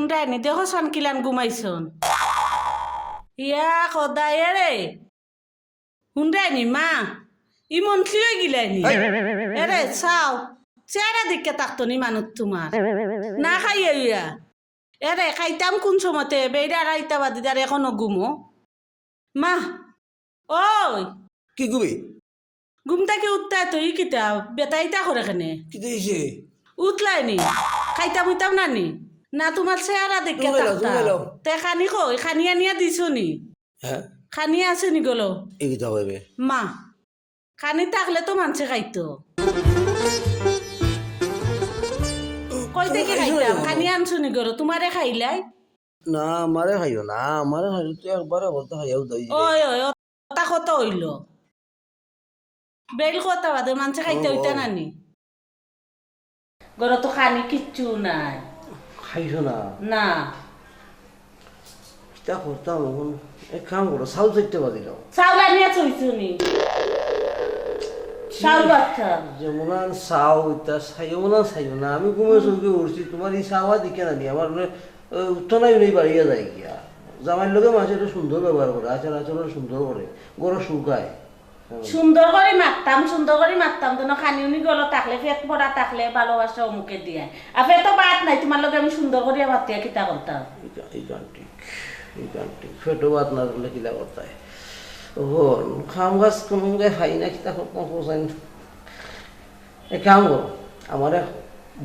হুন্ডাইনি দেখো সন কিলান ঘুমাইছন ইয়া খদাই রে হুন্ডাইনি মা ই মন্ত্রী হয়ে গিলাইনি এরে চাও চেহারা দিকে থাকতো নি মানুষ তোমার না খাইয়ে ইয়া এরে খাইতাম কোন সময়তে বেড়া রাইতা বাদিদার এখনো ঘুমো মা ওই কি গুবি ঘুমটা কি উঠতা তুই কিতা বেতাইতা করে কেনে কি দিছে উঠলাইনি খাইতাম উইতাম নানি না তোমার চেহারা দেখে তে খানি কই খানি আনিয়া দিছো নি হ্যাঁ খানি আছে নি গলো এই কথা কইবে মা খানি থাকলে তো মানুষে খাইতো কই থেকে খাইতাম খানি আনছো নি গলো তোমারে খাইলাই না আমারে খাইও না আমারে খাইলে তুই একবারে বলতে খাইয়াও দাই ওই ওই তা কত হইল বেল কথা বাদে মানুষে খাইতে হইতা নানি গলো তো খানি কিচ্ছু নাই খাইছো না না কিতা করতাম এখন এক কাম করো চাউল চাইতে বাদি দাও চাউল আনিয়া চইছো নি চাউল বাচ্চা যেমন চাও ইতা চাইও না আমি ঘুমে চৌকে উঠছি তোমার এই চাওয়া দিকে নানি আমার উত্তনাই নেই বাড়িয়া যায় গিয়া জামাইয়ের লোকে মাছ একটু সুন্দর ব্যবহার করে আচার আচরণ সুন্দর করে গরো শুকায় সুন্দর করে মারতাম তো খানিউনি গলো থাকলে পেট ভরা থাকলে ভালোবাসা অমুকে দিয়ে আর পেটও বাদ নাই তোমার লগে আমি সুন্দর করে মাতিয়া কিতা করতাম এই গান ঠিক ফেটো বাদ না করলে কিলা করতায় ও খাম গাছ কোনো খাই না কিতা করতাম পোষাই এক কাম করো আমার এক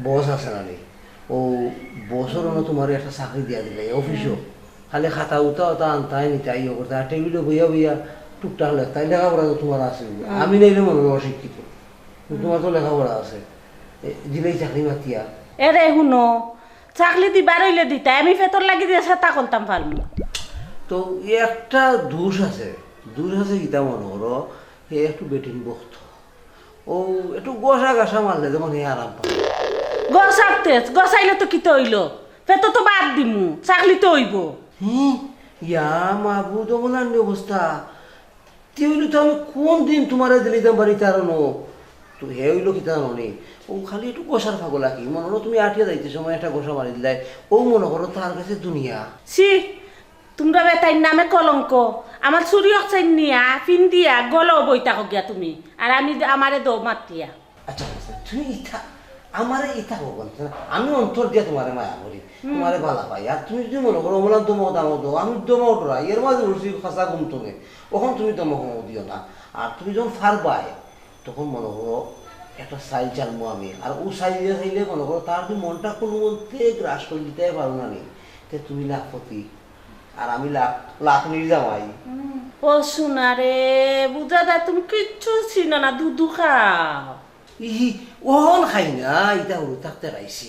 বস আছে নানি ও বছর তোমার একটা চাকরি দিয়া দিলে অফিসও খালি খাতা উতা ওটা আনতাই নিতাই ইয়ে করতে আর টেবিলে বইয়া টুকটাক লেখতাই লেখাপড়া তো তোমার আছে আমি নাইলে মনে হয় অশিক্ষিত তোমার তো লেখাপড়া আছে দিলেই চাকরি মাতিয়া এরে শুনো চাকরি দিবার হইলে দিতাই আমি পেটর লাগি দিয়ে চেষ্টা করতাম পারবো তো একটা দোষ আছে গীতা মনে করো সে একটু বেটিন বক্ত ও একটু গসা গাছা মারলে যেমন হে আরাম পায় গসাইলে তো কিতে হইল পেট তো বাদ দিমু চাকরি তো হইব ইয়া মাবু তো বলার অবস্থা তে হইলো তো আমি কোন দিন তোমার দিলিতাম বাড়ি তার তো হে হইলো কিতা নি ও খালি একটু গোসার ফাগলা কি মনে হলো তুমি আটিয়া যাইতে সময় একটা গোসা মারি দিলাই ও মনে করো তার কাছে দুনিয়া তোমরা বেতাইর নামে কলঙ্ক আমার চুরি অক্সাইন নিয়া ফিন দিয়া গলো বইতা গিয়া তুমি আর আমি আমারে দৌ মাতিয়া আচ্ছা তুমি আমারে ইটা হব আমি অন্তর দিয়া তোমারে মায়া করি তোমারে ভালা পাই আর তুমি যদি মনে করো ওমলা দমো দামো দো আমি দমো ওঠরা এর মাঝে উঠছি খাসা ঘুম তুমি ওখান তুমি দমো দিও না আর তুমি যখন ফারবাই তখন মনে করো একটা সাইল চালবো আমি আর ও সাইল দিয়ে চাইলে মনে করো তার তুমি মনটা কোনো মধ্যে গ্রাস করে দিতে পারো না নি তুমি লাখপতি আর আমি লাখ নিয়ে যাওয়াই ও শোনা রে বুঝা দা তুমি কিচ্ছু ছিল না দুধু খাও ওহন খাই না ইটা হলো থাকতে পাইছি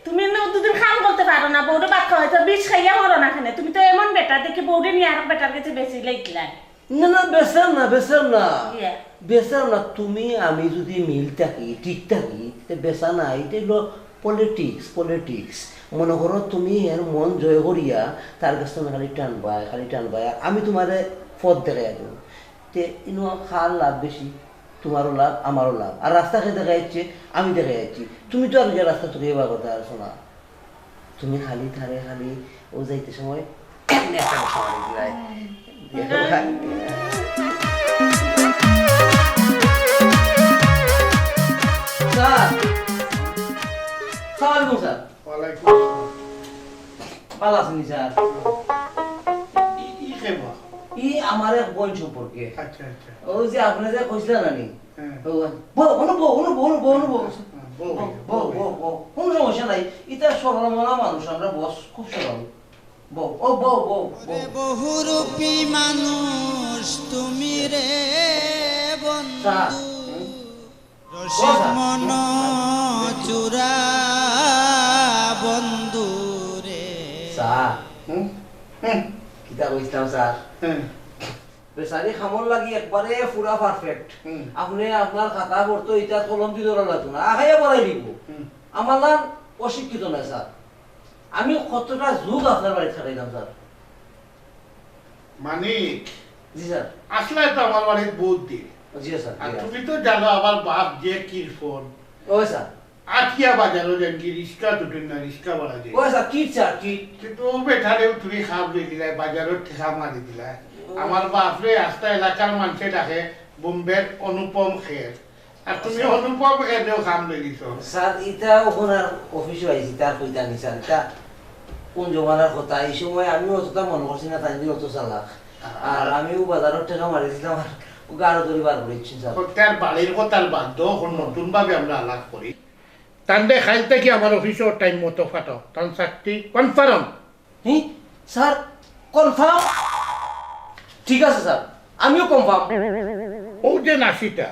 তুমি দুদিন খাম বলতে পারো না বউরে বাদ খাওয়াই তো বিষ খাইয়া মরো না খানে তুমি তো এমন বেটা দেখে বউরে নিয়ে আর বেটার কাছে বেশি লাগলাই না বেসার না তুমি আমি যদি মিল থাকি ঠিক থাকি বেসা না এটা হলো পলিটিক্স মনে করো তুমি এর মন জয় করিয়া তার কাছে খালি টানবাই আমি তোমারে পথ দেখাই দেব তে ইনো খার লাভ বেশি তোমারও লাভ আমারও লাভ আর রাস্তা খেয়ে দেখা যাচ্ছে আমি দেখা যাচ্ছি তুমি তো আর যে রাস্তা তোকে এবার করতে পারছো না তুমি খালি ও যাইতে সময় একটা বসা মারি দিলাই আমার এক বোন সম্পর্কে ওই যে আপনি যে কইছিলেন নানি কোন সমস্যা নাই এটা সরল মনা মানুষ আমরা বস খুব সরল বহুরূপী মানুষ তুমি রে বন্ধু রসিক মন চূড়া বন্ধু রে কিতা কইছিলাম স্যার বেচারি খামর লাগি একবারে পুরা পারফেক্ট আপনি আপনার খাতা পড়তো এটা কলম দিয়ে ধরা লাগতো না আখাইয়া পড়াই দিব আমার নাম অশিক্ষিত নয় স্যার আমি কতটা যুগ আপনার বাড়িতে খাটাইলাম স্যার মানিক জি স্যার আসলে তো আমার বাড়িতে বহুত দিন জি স্যার আর তুমি তো জানো আমার বাপ যে কিরফোন ওই স্যার আঠিয়া বাজারও যেন কি রিক্সা দুটেন না রিক্সা বাড়া যায় ও স্যার কিট স্যার কিট কিন্তু বেঠারেও তুমি খাপ দিয়ে দিলাই বাজারত ঠেকা মারি দিলাই আমার বাপরে আস্তা এলাকার মানুষে ডাকে বোম্বের অনুপম খের আর তুমি অনুপম খেরেও খাম দিয়ে দিছ স্যার এটা ওনার অফিসে আইছি তার কইতা নি স্যার এটা কোন জমানার কথা এই সময় আমি অতটা মনে করছি না তাই অত চালাক আর আমিও বাজারের টাকা মারিছিলাম আর ও গাড়ো ধরে বার করেছি স্যার তার বাড়ির কথার বাধ্য নতুন ভাবে আমরা আলাপ করি তান্ডে খাইল থেকে আমার অফিসের টাইম মতো ফাটো তান চাকরি কনফার্ম হি স্যার কনফার্ম ঠিক আছে স্যার আমিও কনফার্ম ও যে নাসিটা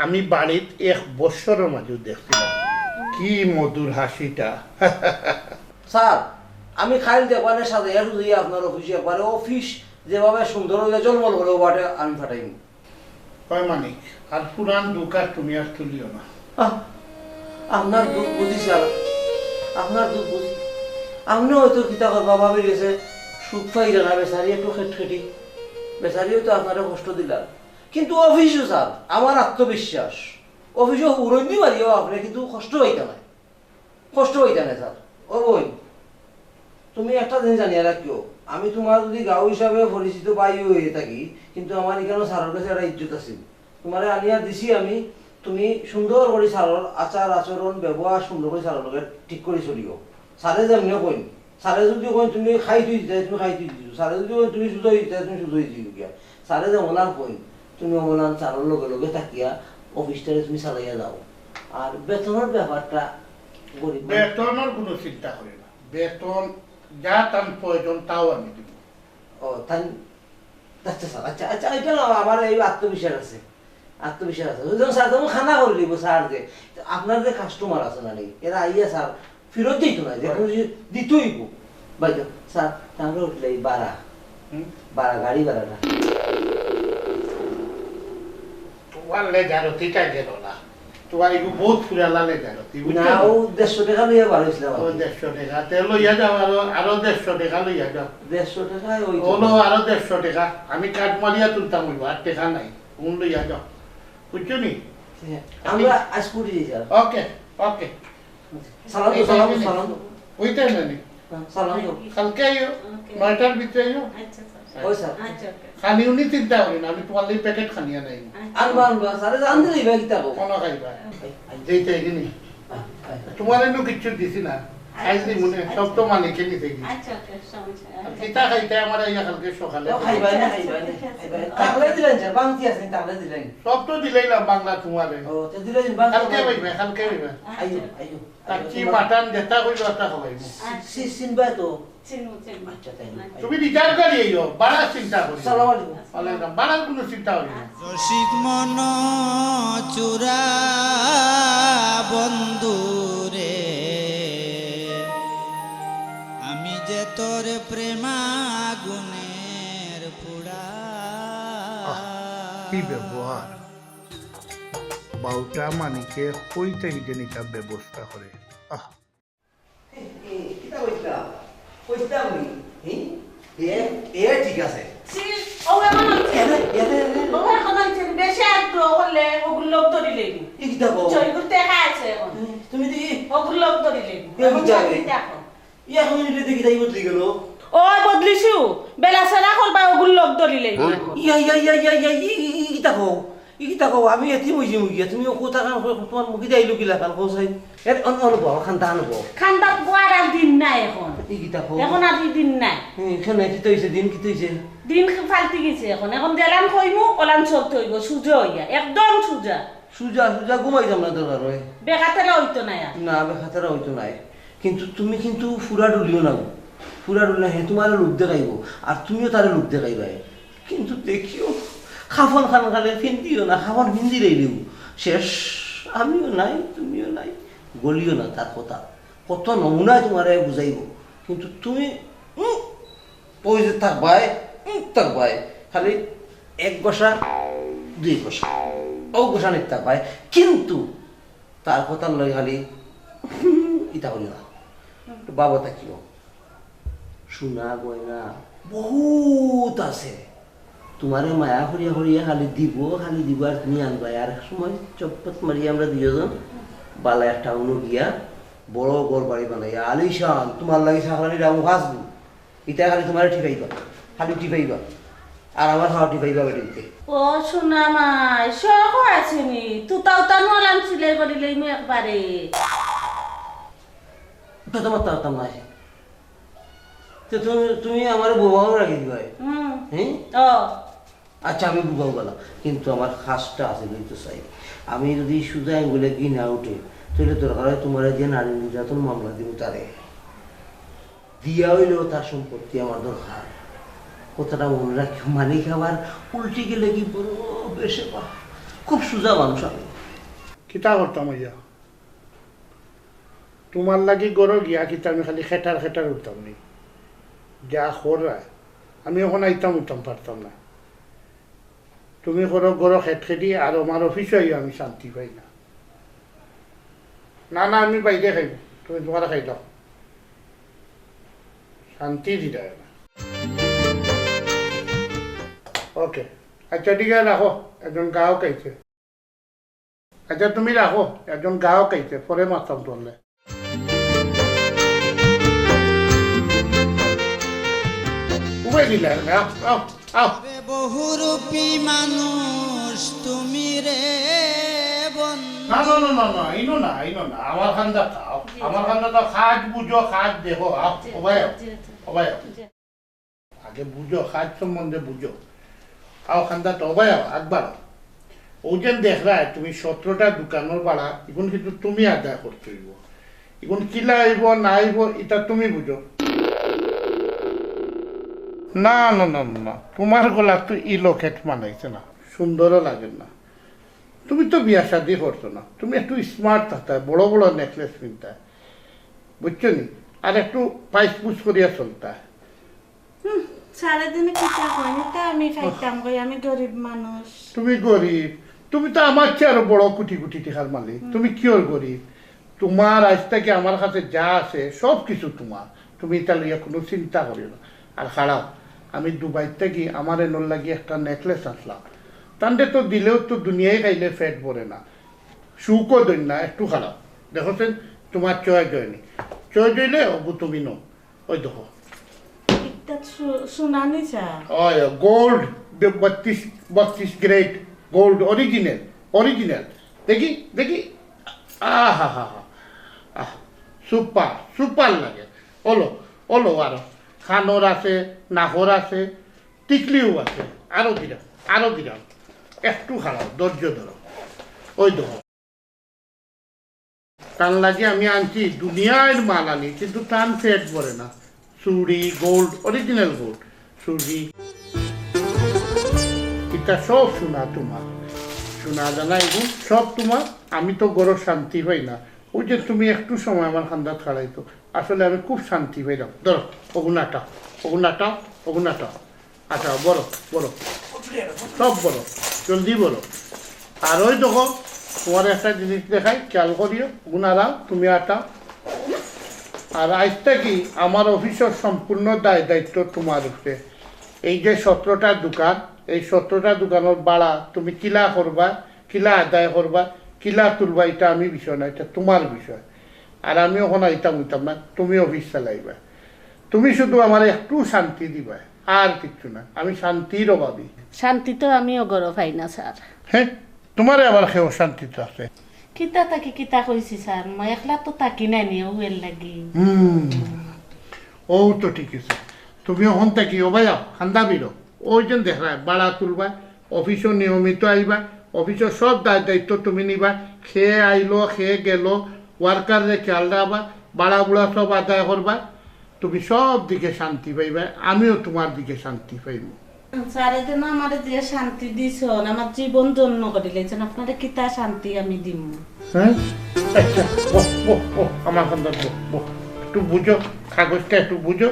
আমি বাড়িত 1 বছরের মাঝে দেখছিলাম কি মধুর হাসিটা স্যার আমি খাইল দেখবানে সাথে এর যদি আপনার অফিসে একবারে অফিস যেভাবে সুন্দর হয়ে জলমল করে ওবাটে আমি ফাটাইনি কয় মানিক আর পুরান দুকার তুমি আর তুলিও না আপনার দুঃখ বুঝি স্যার আপনার দুঃখ বুঝি আপনিও হয়তো কিতা করবা ভাবি গেছে সুখ পাইলে না বেচারি একটু খেটখেটি বেচারিও তো আপনারা কষ্ট দিলাম কিন্তু অফিসও স্যার আমার আত্মবিশ্বাস অফিসও উড়নি মারিও আপনি কিন্তু কষ্ট হইতে নাই কষ্ট হইতে নাই স্যার ও বই তুমি একটা জিনিস জানিয়ে রাখিও আমি তোমার যদি গাঁও হিসাবে পরিচিত পাই হয়ে থাকি কিন্তু আমার এখানে স্যারের কাছে একটা ইজ্জত আছে তোমার আনিয়া দিছি আমি তুমি সুন্দর করে স্যারের আচার আচরণ ব্যবহার সুন্দর করে স্যারের লগে ঠিক করে চলিও স্যারে যেমনিও কইন স্যারে যদি কইন তুমি খাই তুই দিতে তুমি খাই তুই দিও স্যারে যদি কইন তুমি সুযোগ দিতে তুমি সুযোগ দিও গিয়া স্যারে যেমন আর কইন তুমি অমলান স্যারের লগে লগে থাকিয়া অফিসটারে তুমি চালাইয়া যাও আর বেতনের ব্যাপারটা গরিব বেতনের কোনো চিন্তা করি না বেতন যা তার প্রয়োজন তাও আমি দিব ও তাই আচ্ছা স্যার আচ্ছা আচ্ছা এটা না আমার এই আত্মবিশ্বাস আছে আত্মবিশ্বাস আছে যখন স্যার তখন খানা করে দিব স্যার যে আপনার যে কাস্টমার আছে না নেই এরা আইয়া স্যার ফেরত দিত না যে দিতই বাইতো স্যার তাহলে উঠলে এই বাড়া গাড়ি ভাড়াটা তোমার লেজারতি কা গেল না তোমার এগুলো বহুত ফুরালা লেজারতি না ও 150 টাকা লইয়া বার হয়েছিলাম ও 150 টাকা তেল লইয়া যাও আরো 150 টাকা লইয়া যাও 150 টাকায় ওই ওলো আরো 150 টাকা আমি কাঠ মারিয়া তুলতাম হইব আর টাকা নাই কোন লইয়া যাও বুঝছো নি আমরা আজ করে দিই স্যার ওকে ওকে সালাম তো সালাম তো সালাম তো ওইটাই না নি সালাম তো কালকে আইও 9টার ভিতরে আইও ওই স্যার খানি উনি চিন্তা করি না আমি তোমার ਲਈ প্যাকেট খানিয়া নাই আনবা আনবা স্যারে জান দিই ভাই কিতা কো কোন খাইবা যেইটা এগিনি তোমার এনো কিছু দিছি না আইছি মনে সব তো মালিকে নিতে গি আচ্ছা ওকে সমস্যা কিতা খাইতে আমার আইয়া কালকে সকালে খাইবা না তাহলে দিলেন স্যার বাংতি আছে তাহলে দিলেন সব তো দিলাইলাম বাংলা তোমারে ও তো দিলেন বাংতি কালকে হইবে কালকে হইবে আইও আইও কাচ্চি মাটন যেটা কইলো তা খাইবো সিনবা তো চিনু আচ্ছা তাই তুমি রিটার্ন করি আইও বাড়া চিন্তা করি সালাম আলাইকুম ওয়ালাইকুম বাড়ার কোনো চিন্তা করি না রসিক মন চূড়া বন্ধু রে আমি যে তোর প্রেমাগুনের পুড়া কি ব্যবহার বাউটা মানিকে কইতে হিজেনিকা ব্যবস্থা করে কিতা কইতা কইতা আমি এ ঠিক আছে ও এমন এরে এরে ও এখন হচ্ছে বেশি একটু হলে ওগুলো লোক ধরিলেন কি কিতা কও জয়গুর দেখা আছে এখন তুমি দেখি ওগুলো লোক ধরিলেন এখন যাবে। দেখো ইয়া কোন দিতে কি তাই বদলি গেল ও বদলিছু বেলা সারা করবা ওগুলো লোক ধরিলেন ইয়া ইয়া ইয়া ইয়া ইয়া কিতা কও আমি এতি মুজি মুজি তুমি কথা কান তোমার মুখি দাইলো কিলা কান কইছাই এর অনুভব খানটা অনুভব খান্দাত গোয়ার আর দিন নাই এখন এই কিতা কও এখন আর দিন নাই এখানে কি তইছে দিন কি তইছে দিন ফালতি গেছে এখন এখন দেলাম কইমু ওলাম চলতে হইব সুজা হইয়া একদম সুজা সুজা সুজা ঘুমাই যাম না দরকার হয় বেকাতেলা হইতো না আর না বেখাতারা হইতো নাই কিন্তু তুমি কিন্তু ফুরা ডুলিও না ফুরা ডুলিও হে তোমার লোক দেখাইব আর তুমিও তার লোক দেখাইবাই কিন্তু দেখিও খাফন খান খালে ফিন্দিও না খাফন ফিন্দি রইলেও শেষ আমিও নাই তুমিও নাই গলিও না তার কথা কত নমুনায় তোমারে বুঝাইব কিন্তু তুমি পয়সা থাকবাই খালি 1 গসা 2 গসা ও গসা নিতে থাকবাই কিন্তু তার কথা লই খালি ইতা করি না বাবা তাকিও সোনা গয়না বহুত আছে তোমারে মায়া হরিয়া হরিয়া খালি দিব আর তুমি আনবা আর সময় চপ্পত মারি আমরা দুজন বালা একটা অন্য গিয়া বড় ঘর বাড়ি বানাইয়া আলিশান তোমার লাগে সাহারানি রামু হাসবো এটা খালি তোমার ঠিকাইবা খালি টিপাইবা আর আমার খাওয়া টিপাইবা বেটিতে ও শোনা মাই শখ আছেনি তুতাও তা নলাম সিলাই করিলেই মু একবারে তো তোমার তাতাম নাই তো তুমি আমার বোবাও রাখি দিবা হ্যাঁ ও আচ্ছা আমি বুঝাও গেলাম কিন্তু আমার খাসটা আছে কিন্তু চাই আমি যদি সুজা আঙ্গুলে গিনা উঠে তাহলে দরকার হয় তোমার যে নারী নির্যাতন মামলা দিব তারে দিয়া হইলেও তার সম্পত্তি আমার দরকার কথাটা মনে রাখি মালিক আবার উল্টে গেলে কি বড় বেশে পা খুব সুজা মানুষ আমি কিতা করতাম ইয়া তোমার লাগি গরো গিয়া কিতা আমি খালি খেটার উঠতাম নি যা খোরা আমি এখন আইতাম উঠতাম পারতাম না তুমি করো গরো খেটি আর আমার অফিসে আইয়া আমি শান্তি পাই না না না আমি বাইরে খাইব তুমি তোমার খাই দাও শান্তি দিদা না ওকে আচ্ছা ঠিক আছে রাখো একজন গায়ক আইছে আচ্ছা তুমি রাখো একজন গায়ক আইছে পরে মারতাম তোলে উবে দিলে আও আও বহুরূপী মানুষ তুমি রে বন্ধু না না না না ইনো না আমার খান্দা খাও আমার খান্দা তো খাজ বুঝো খাজ দেখো আও ওবাই আগে বুঝো খাজ সম্বন্ধে বুঝো আও খান্দা তো ওবাই একবার ওজন দেখরা তুমি 17টা দোকানের ভাড়া এখন কিন্তু তুমি আদায় করতে হইব এখন কিলা আইব না আইব এটা তুমি বুঝো না না না না তোমার গলা তো ইলোকেট মানাইছে না সুন্দরও লাগে না তুমি তো বিয়া শাদি করছো না তুমি একটু স্মার্ট থাকতে বড় বড় নেকলেস কিনতে বুঝছো নি আর একটু পাইস পুস করিয়া চলতে সারাদিনে কিতা কইনি তা আমি খাইতাম কই আমি গরিব মানুষ তুমি গরিব তুমি তো আমার চেয়ে আরো বড় কোটি কোটি টাকার মালিক তুমি কিওর গরিব তোমার আজ থেকে আমার কাছে যা আছে সব কিছু তোমার তুমি এটা লইয়া কোনো চিন্তা করিও না আর খারাপ আমি দুবাই থেকে আমার এনর লাগিয়ে একটা নেকলেস আসলাম তান্ডে তো দিলেও তো দুনিয়ায় খাইলে ফ্যাট পড়ে না সুখও দেন না একটু খারাপ দেখোছেন তোমার চয় জয়নি চয় জইলে অবু তুমি নো ওই দেখো এটা শুনানি চা ওই গোল্ড 32 গ্রেড গোল্ড অরিজিনাল দেখি আহা হা আহ সুপার লাগে ওলো আরো খানোর আছে নাহর আছে টিকলিও আছে আরো দিলাম একটু খারাপ ধৈর্য ধরো ওই দেখো টান লাগে আমি আনছি দুনিয়ার মাল আনি কিন্তু টান ফেট পড়ে না চুড়ি গোল্ড অরিজিনাল গোল্ড চুড়ি এটা সব শোনা তোমার শোনা জানা এগুলো সব তোমার আমি তো গরো শান্তি পাই না ওই যে তুমি একটু সময় আমার খান্দাত খাড়াইতো আসলে আমি খুব শান্তি পাইলাম ধরো ওগুনাটাও আচ্ছা বড় সব বড় জলদি বড় আর ওই দেখো তোমার একটা জিনিস দেখাই খেয়াল করিও গুনারাও তুমি আটা আর আজটা কি আমার অফিসের সম্পূর্ণ দায়িত্ব তোমার উপরে এই যে 17টা দোকান এই 17টা দোকানের ভাড়া তুমি কিলা করবা কিলা আদায় করবা কিলা তুলবা এটা আমি বিষয় না এটা তোমার বিষয় আর আমি ওখানে আইতাম না তুমি অফিস চালাইবা তুমি শুধু আমার একটু শান্তি দিবা আর কিছু না আমি শান্তির অভাবী শান্তি তো আমি অগর পাই না স্যার হ্যাঁ তোমারে আবার খেয়েও শান্তিতে আছে কিতা তাকে কিতা কইছি স্যার মই একলা তো তাকি নাই নি ওয়েল লাগি ও তো ঠিক আছে তুমি ওখান থেকে ও ভাইয়া খান্দা বিরো ওই যেন দেখা ভাড়া তুলবা অফিসও নিয়মিত আইবা অফিসের সব দায়িত্ব তুমি নিবা খেয়ে আইলো খেয়ে গেল ওয়ার্কারে খেয়াল রাখবা ভাড়া বুড়া সব আদায় করবা তুমি সব দিকে শান্তি পাইবা আমিও তোমার দিকে শান্তি পাইব স্যারে যেন আমার যে শান্তি দিছন আমার জীবন ধন্য করে লেছেন আপনারা কিতা শান্তি আমি দিম হ্যাঁ আচ্ছা আমার খান্দার একটু বুঝো কাগজটা একটু বুঝো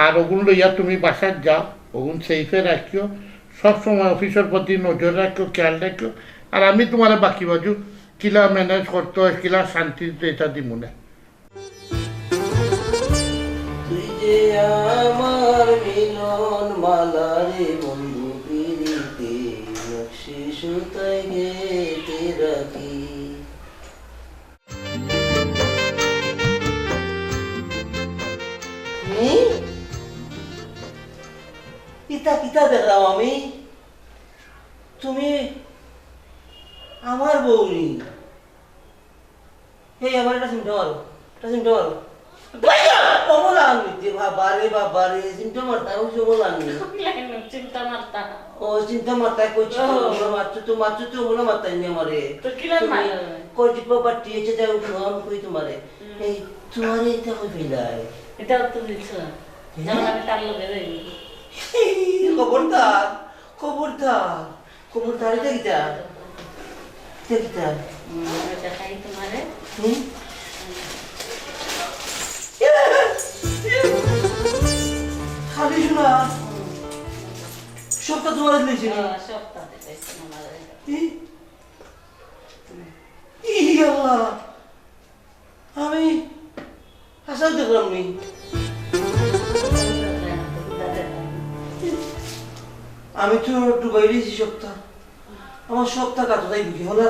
আর ওগুলো লইয়া তুমি বাসায় যাও ওগুন সেইফে রাখিও সবসময় অফিসের প্রতি নজর রাখিও খেয়াল রাখিও আর আমি তোমার বাকি বাজু কিলা ম্যানেজ করতে হয় কিলা শান্তিতে এটা দিব না তুই যে আমার মিলন মালারে বন্ধু পিরিতে নকশি সুতায় গেতে রাখি আমি তুমি আমার বউনি এই আমার এটা চিন্তা মারো এটা চিন্তা মারো বলান নিতে বাবারে চিন্তা মারতা ওই বলান চিন্তা মারতা ও চিন্তা মারতা কইছি মারছো তো বলা মারতা নি আমারে তো কিলান মারো কই জিপো পাটি এসে যাও ফোন কই তোমারে এই তোমারে এটা কই ফেলাই এটা তো দিছ যেমন আমি তার লগে রই খবরদার খবরদার খবরদার এটা কিটা কিটা এটা খাই তোমারে খালি শোনা সবটা তোমার দিয়েছি সপ্তাহ দিতেছে আমারে আমি আশাও দেখলাম নি আমি তো ডুবাই দিয়েছি সপ্তাহ আমার সপ্তাহ কাটো তাই বুঝি হলো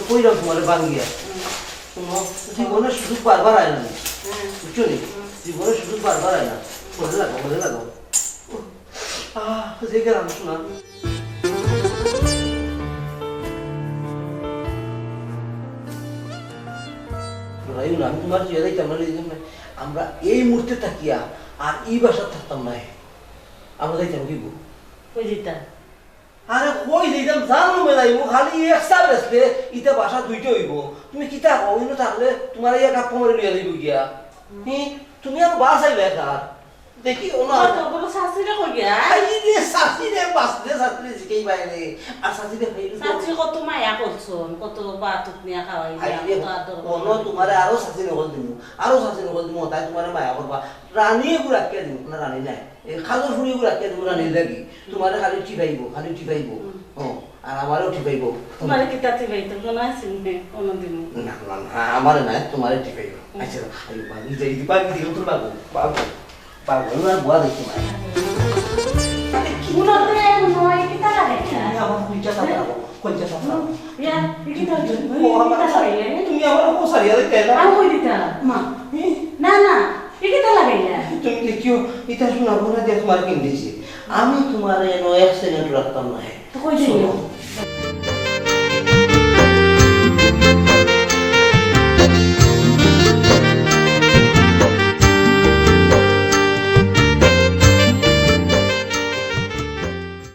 কইলাম তোমার বাঙ্গিয়া জীবনের সুযোগ বারবার আয় না বুঝছো নি জীবনের সুযোগ বারবার আয় না মনে লাগাও যে গেলাম শোনা আমি তোমার চেয়ে যাইতাম না আমরা এই মুহূর্তে থাকিয়া আর এই বাসা থাকতাম না আমরা যাইতাম কি কই দিতা আরে কই যাইতাম জানো মেলাইব খালি একটা বেসলে ইটা বাসা দুইটা হইব তুমি কিতা কও ইনো থাকলে তোমার ইয়া কাপ মারি লইয়া যাইব গিয়া তুমি আর বাস আইবে একা দেখি ওনা তো বলো শাশুড়ি কই গিয়া আই রে শাশুড়ি বাসলে শাশুড়ি জিকেই বাইরে আর শাশুড়ি খাইলো শাশুড়ি কত মায়া করছন কত বাতুক নিয়া খাওয়াই কোনো তোমারে আরো শাশুড়ি নকল দিমু তাই তোমারে মায়া করবা রানী এগুলো রাখিয়া দিমু না রানী নাই এই খাজর ফুড়ি এগুলো রাখিয়া দিমু রানীর লাগি তোমারে খালি ঠিপাইব আর আমারও ঠিপাইব তোমারে কিতা ঠিপাইতো কোন আছিস নে কোন দিন না আমারে নাই তোমারে ঠিপাইব আচ্ছা আই বাগি যাই বাগি দিও তোর বাবু না বুয়া দেখি মাই উনতে নয় কিতা লাগে আমার দুইটা সাপড়াবো কোনটা সাপড়াবো ইয়া কিতা ও আমার তুমি আমার কোসারিয়া দিতে না আমি কই দিতা মা না কিতা লাগাইলা তুমি দেখিও এটা শোনাবো না যে তোমার কিন দিছি আমি তোমার এনো এক সেকেন্ড রাখতাম না তো কই যাইও